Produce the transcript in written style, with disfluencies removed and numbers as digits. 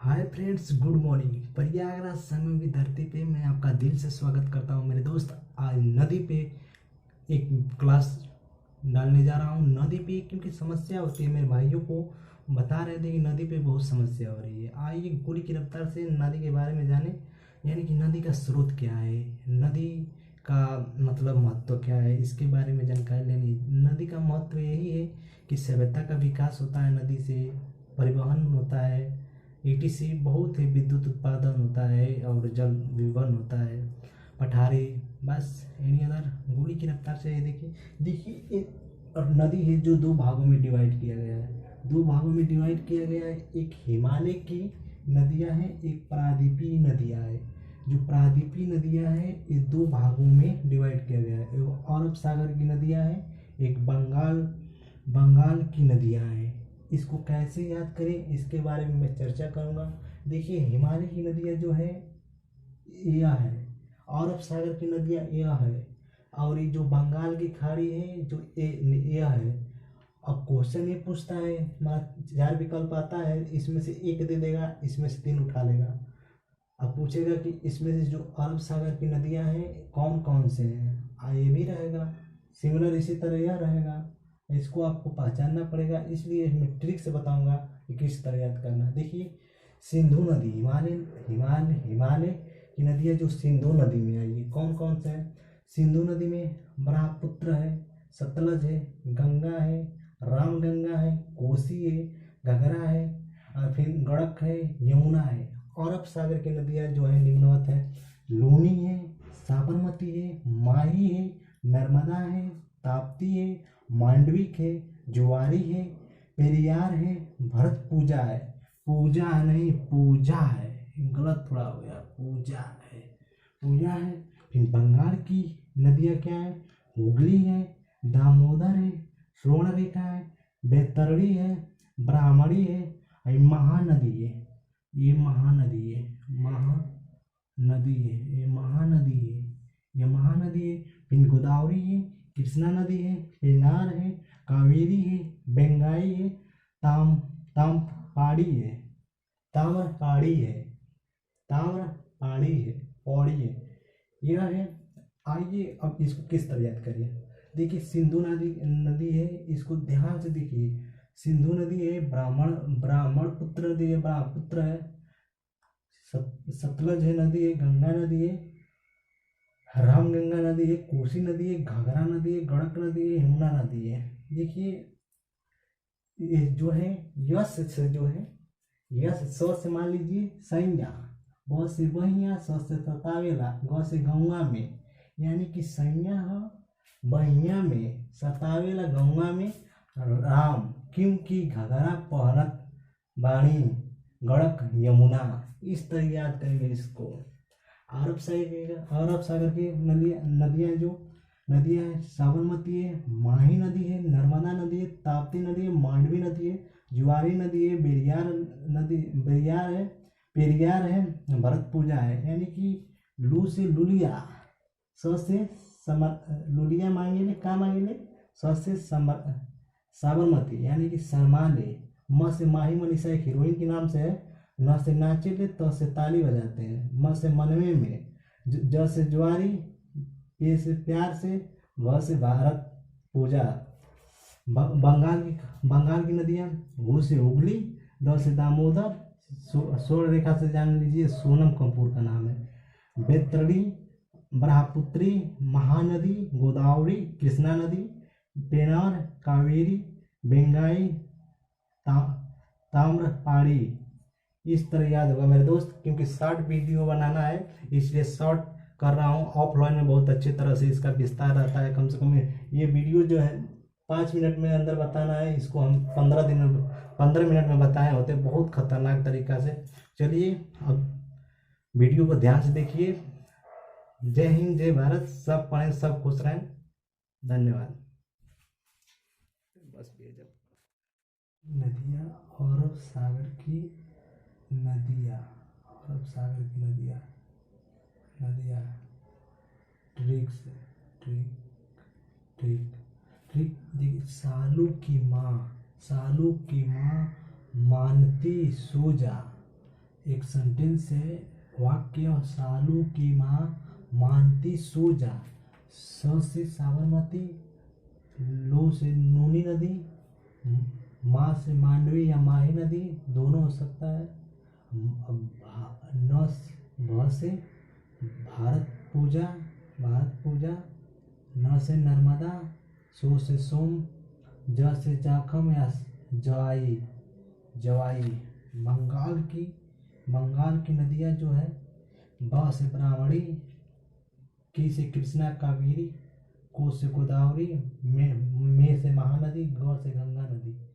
Hi friends, good morning. Prayagraj समय की धरती पे मैं आपका दिल से स्वागत करता हूँ मेरे दोस्त। आज नदी पे एक क्लास डालने जा रहा हूँ। नदी पे क्योंकि समस्या होती है, मेरे भाइयों को बता रहे थे कि नदी पे बहुत समस्या हो रही है। आइए गोली की रफ्तार से नदी के बारे में जाने, यानी कि नदी का स्रोत क्या है, नदी का मतलब महत्व क्या है, इसके बारे में जानकारी लेनी। नदी का महत्व यही है कि सभ्यता का विकास होता है नदी से, परिवहन होता है, ईटीसी बहुत ही विद्युत उत्पादन होता है और जल विवहन होता है, पठारी, बस एनी अदर। गोली की रफ्तार से ये देखिए और नदी है जो दो भागों में डिवाइड किया गया है। दो भागों में डिवाइड किया गया है, एक हिमालय की नदियां हैं, एक प्रायद्वीपीय नदियां हैं। जो प्रायद्वीपीय नदियां हैं ये दो भागों में डिवाइड किया गया है। एक अरब सागर की नदियां हैं, एक बंगाल बंगाल की नदियां हैं। इसको कैसे याद करें इसके बारे में मैं चर्चा करूंगा। देखिए, हिमालय की नदियां जो है यह है, अरब सागर की नदियां यह है, और ये जो बंगाल की खाड़ी है जो यह है। अब क्वेश्चन ये पूछता है, चार विकल्प आता है, इसमें से एक दे देगा, इसमें से तीन उठा लेगा। अब पूछेगा कि इसमें से जो अरब सागर की नदियां हैं कौन कौन से हैं, ये भी रहेगा। सिमिलर इसी तरह यह रहेगा। इसको आपको पहचानना पड़ेगा, इसलिए मैं ट्रिक से बताऊंगा कि किस तरह याद करना। देखिए, सिंधु नदी, हिमालय हिमालय हिमालय की नदियाँ जो सिंधु नदी में आई है, कौन कौन से हैं? सिंधु नदी में ब्रह्मपुत्र है, सतलज है, गंगा है, रामगंगा है, कोसी है, घघरा है, और फिर गड़क है, यमुना है। अरब सागर की नदियाँ जो है निम्नवत है, लूनी है, साबरमती है, माही है, नर्मदा है, ताप्ती है, मांडविक है, जुआरी है, पेरियार है, भरत पूजा है। पूजा नहीं, पूजा है, गलत थोड़ा हो गया, पूजा है, पूजा है। फिर बंगाल की नदियाँ क्या है? हुगली है, दामोदर है, स्वर्णरेखा है, बैतरणी है, ब्राह्मणी है, और महानदी है। ये महानदी है, महानदी है, ये महानदी है, ये महानदी है। फिर गोदावरी है, कृष्णा नदी है, पेनार है, कावेरी है, बेंगाई है, तामपाड़ी है, ताम्रपाड़ी है, ताम्रपाड़ी है, पौड़ी है, यह है। आइए अब इसको किस तरह याद करिए। देखिए, सिंधु नदी नदी है, इसको ध्यान से देखिए। सिंधु नदी है, ब्राह्मणपुत्र नदी है, ब्रह्मपुत्र है, सतलज है नदी है, गंगा नदी है, रामगंगा नदी है, कोसी नदी है, घाघरा नदी है, गड़क नदी है, यमुना नदी है। देखिए, ये जो है यश से जो है, यश स से मान लीजिए सैया, ब से बहिया, स से सतावेला, ग से गौवा में, यानी कि सैया है बहिया में, सतावेला गौवा में, राम क्योंकि घघरा पहरत बाणी, गड़क यमुना। इस तरह याद करेंगे इसको। अरब सागर की नदियाँ जो नदियाँ हैं, साबरमती है, माही नदी है, नर्मदा नदी है, ताप्ती नदी है, मांडवी नदी है, जुआरी नदी है, बेरियार है, पेरियार है, भरत पूजा है। यानी कि लू से लुलिया, स से लुलिया मांगेले, का मांगेले, स से साबरमती यानी कि शर्माले, म से माही मनीषा एक हीरोइन के नाम से है, न से नाचेले, त से ताली बजाते हैं, म से मनवे में, ज से ज्वारी, पे से प्यार से, व से भारत पूजा। बंगाल की नदियाँ, हु से हुगली, द से दामोदर, स्वर्ण रेखा से जान लीजिए सोनम कपूर का नाम है, बैतरणी, ब्रह्मपुत्री, महानदी, गोदावरी, कृष्णा नदी, पेनार, कावेरी, बेंगाई, ताम्रपाड़ी। इस तरह याद होगा मेरे दोस्त, क्योंकि शॉर्ट वीडियो बनाना है इसलिए शॉर्ट कर रहा हूँ। ऑफलाइन में बहुत अच्छी तरह से इसका विस्तार रहता है। कम से कम ये वीडियो जो है 5 मिनट में अंदर बताना है, इसको हम 15 मिनट में बताए होते, बहुत खतरनाक तरीका से। चलिए अब वीडियो को ध्यान से देखिए। जय हिंद, जय भारत, सब पढ़ें, सब खुश रहें। धन्यवाद। बस भेजा नदियाँ, अरब सागर की नदियाँ, अरब सागर की नदियाँ, नदियाँ, ट्रिक से ट्रिक ट्रिक ट्रिक देखिए, सालू की माँ मानती सूजा, एक सेंटेंस है, वाक्य, सालू की माँ मानती सो जा। स से साबरमती, लो से नूनी नदी, माँ से मांडवी या माही नदी दोनों हो सकता है। न भ से भारत पूजा, भारत पूजा। न से नर्मदा, सो से सोम, ज से जाखम या जवाई, जवाई। बंगाल की नदियाँ जो है, ब से ब्राह्मणी, की से कृष्णा कावेरी, को से गोदावरी, में से महानदी, ग से गंगा नदी।